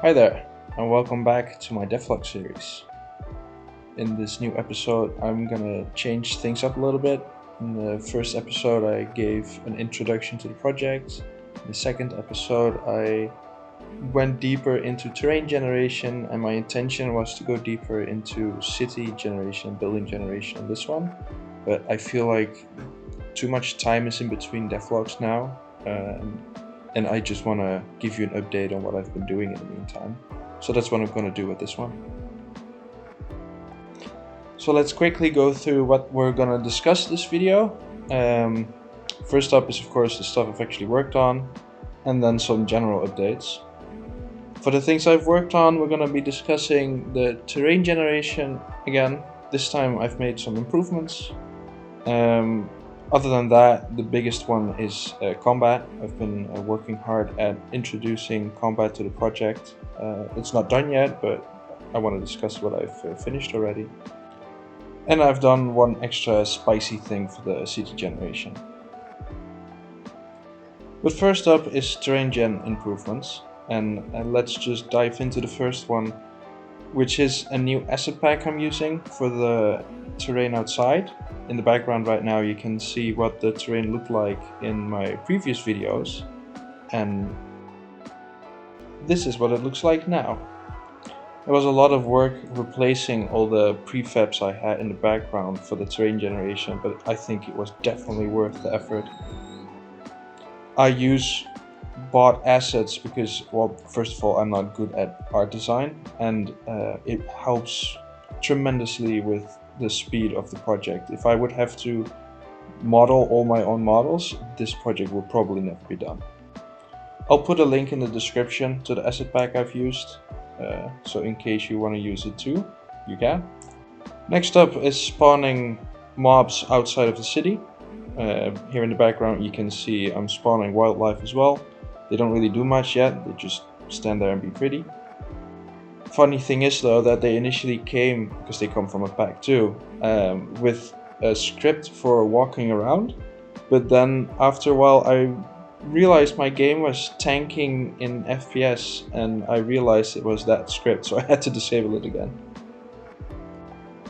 Hi there, and welcome back to my Devlog series. In this new episode, I'm gonna change things up a little bit. In the first episode, I gave an introduction to the project. In the second episode, I went deeper into terrain generation, and my intention was to go deeper into city generation, building generation on this one. But I feel like too much time is in between devlogs now, and I just want to give you an update on what I've been doing in the meantime. So that's what I'm going to do with this one. So let's quickly go through what we're going to discuss this video. First up is of course the stuff I've actually worked on, and then some general updates. For the things I've worked on, we're going to be discussing the terrain generation again. This time I've made some improvements. Other than that, the biggest one is combat. I've been working hard at introducing combat to the project. It's not done yet, but I want to discuss what I've finished already. And I've done one extra spicy thing for the city generation. But first up is terrain gen improvements, and let's just dive into the first one, which is a new asset pack I'm using for the terrain outside. In the background right now you can see what the terrain looked like in my previous videos, and this is what it looks like now. There was a lot of work replacing all the prefabs I had in the background for the terrain generation, but I think it was definitely worth the effort. I use bought assets because, well, first of all, I'm not good at art design, and it helps tremendously with the speed of the project. If I would have to model all my own models, this project will probably never be done. I'll put a link in the description to the asset pack I've used, so in case you want to use it too, you can. Next up is spawning mobs outside of the city. Here in the background you can see I'm spawning wildlife as well. They don't really do much yet, they just stand there and be pretty. Funny thing is though that they initially came, because they come from a pack too, with a script for walking around, but then after a while I realized my game was tanking in FPS, and I realized it was that script, so I had to disable it again.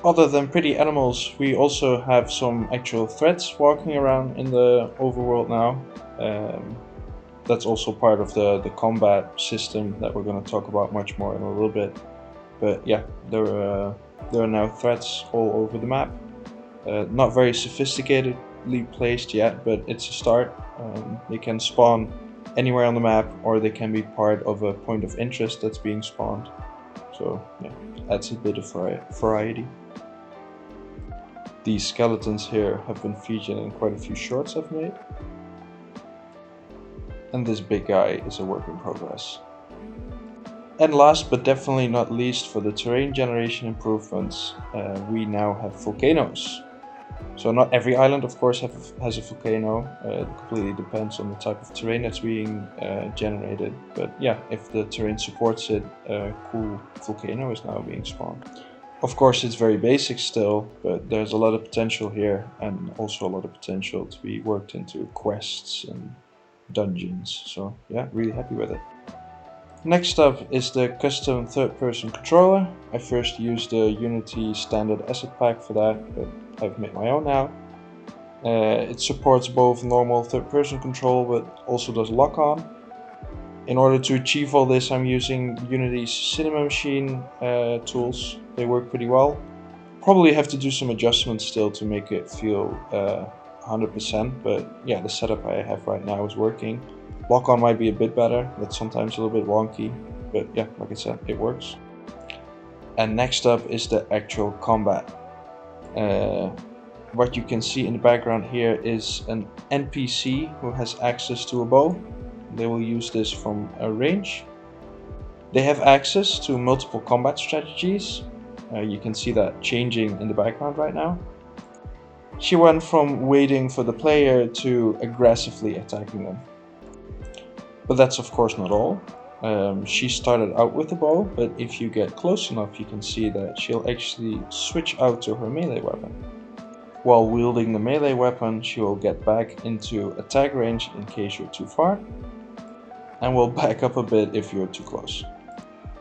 Other than pretty animals, we also have some actual threats walking around in the overworld now. That's also part of the combat system that we're going to talk about much more in a little bit. But yeah, there are now threats all over the map. Not very sophisticatedly placed yet, but it's a start. They can spawn anywhere on the map, or they can be part of a point of interest that's being spawned. So yeah, adds a bit of variety. These skeletons here have been featured in quite a few shorts I've made. And this big guy is a work in progress. And last but definitely not least, for the terrain generation improvements, we now have volcanoes. So not every island of course has a volcano, it completely depends on the type of terrain that's being generated, but yeah, if the terrain supports it, a cool volcano is now being spawned. Of course it's very basic still, but there's a lot of potential here, and also a lot of potential to be worked into quests and dungeons, so yeah, really happy with it. Next up is the custom third-person controller. I first used the Unity standard asset pack for that, but I've made my own now. It supports both normal third-person control, but also does lock-on. In order to achieve all this, I'm using Unity's Cinema Machine tools. They work pretty well. Probably have to do some adjustments still to make it feel 100%, but yeah, the setup I have right now is working. Lock-on might be a bit better, that's sometimes a little bit wonky, but yeah, like I said, it works. And next up is the actual combat. What you can see in the background here is an NPC who has access to a bow. They will use this from a range. They have access to multiple combat strategies. You can see that changing in the background right now. She went from waiting for the player to aggressively attacking them. But that's of course not all. She started out with a bow, but if you get close enough you can see that she'll actually switch out to her melee weapon. While wielding the melee weapon, she will get back into attack range in case you're too far, and will back up a bit if you're too close.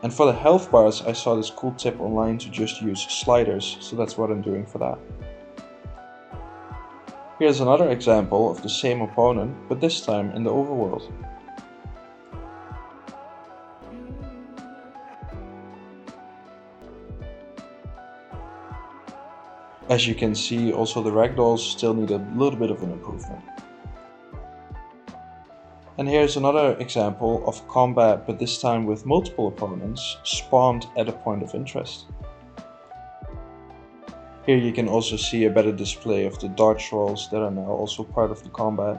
And for the health bars, I saw this cool tip online to just use sliders, so that's what I'm doing for that. Here's another example of the same opponent, but this time in the overworld. As you can see, also the ragdolls still need a little bit of an improvement. And here's another example of combat, but this time with multiple opponents, spawned at a point of interest. Here you can also see a better display of the dodge rolls that are now also part of the combat.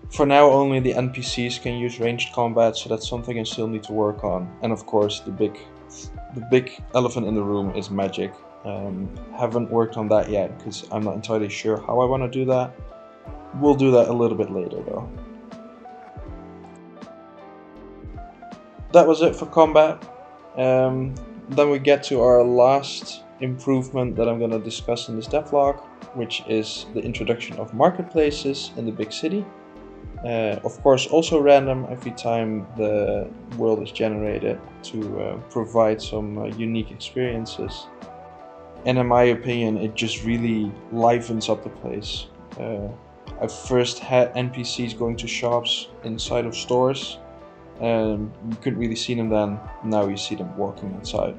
For now, only the NPCs can use ranged combat, so that's something I still need to work on. And of course, the big elephant in the room is magic. Haven't worked on that yet because I'm not entirely sure how I want to do that. We'll do that a little bit later though. That was it for combat. Then we get to our last improvement that I'm going to discuss in this devlog, which is the introduction of marketplaces in the big city. Of course, also random every time the world is generated to provide some unique experiences. And in my opinion, it just really livens up the place. I first had NPCs going to shops inside of stores. You couldn't really see them then, now you see them walking outside.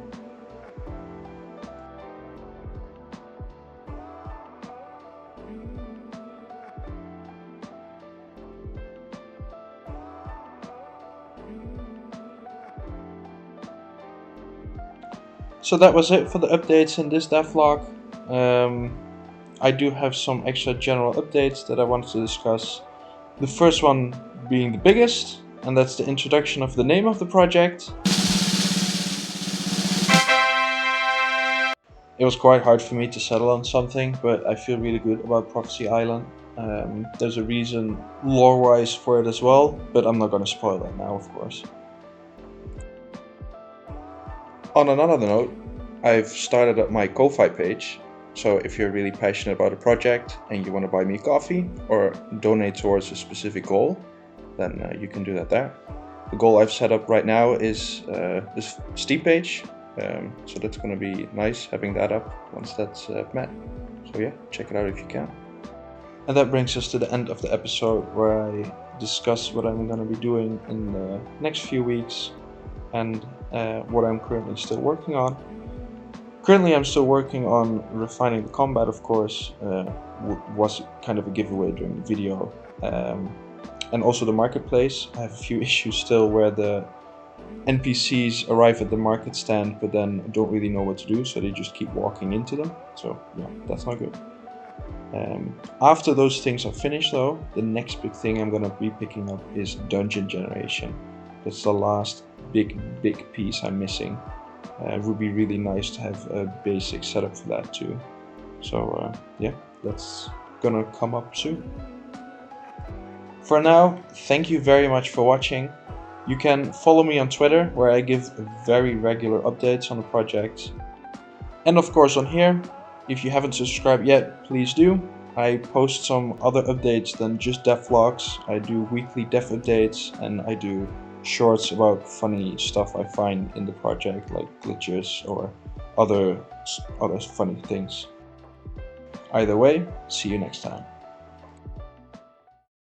So that was it for the updates in this devlog. I do have some extra general updates that I wanted to discuss. The first one being the biggest, and that's the introduction of the name of the project. It was quite hard for me to settle on something, but I feel really good about Prophecy Island. There's a reason lore-wise for it as well, but I'm not going to spoil that now, of course. On another note, I've started up my Gophi page, so if you're really passionate about a project and you want to buy me coffee or donate towards a specific goal, then you can do that there. The goal I've set up right now is this Steam page, so that's going to be nice having that up once that's met. So yeah, check it out if you can. And that brings us to the end of the episode where I discuss what I'm going to be doing in the next few weeks and what I'm currently still working on. Currently I'm still working on refining the combat, of course, was kind of a giveaway during the video. And also the marketplace. I have a few issues still where the NPCs arrive at the market stand but then don't really know what to do, so they just keep walking into them. So yeah, that's not good. After those things are finished though, the next big thing I'm gonna be picking up is dungeon generation. That's the last big piece I'm missing. It would be really nice to have a basic setup for that too. So yeah, that's gonna come up soon. For now, thank you very much for watching. You can follow me on Twitter, where I give very regular updates on the project. And of course on here, if you haven't subscribed yet, please do. I post some other updates than just devlogs. I do weekly dev updates and I do shorts about funny stuff I find in the project, like glitches or other funny things. Either way, see you next time.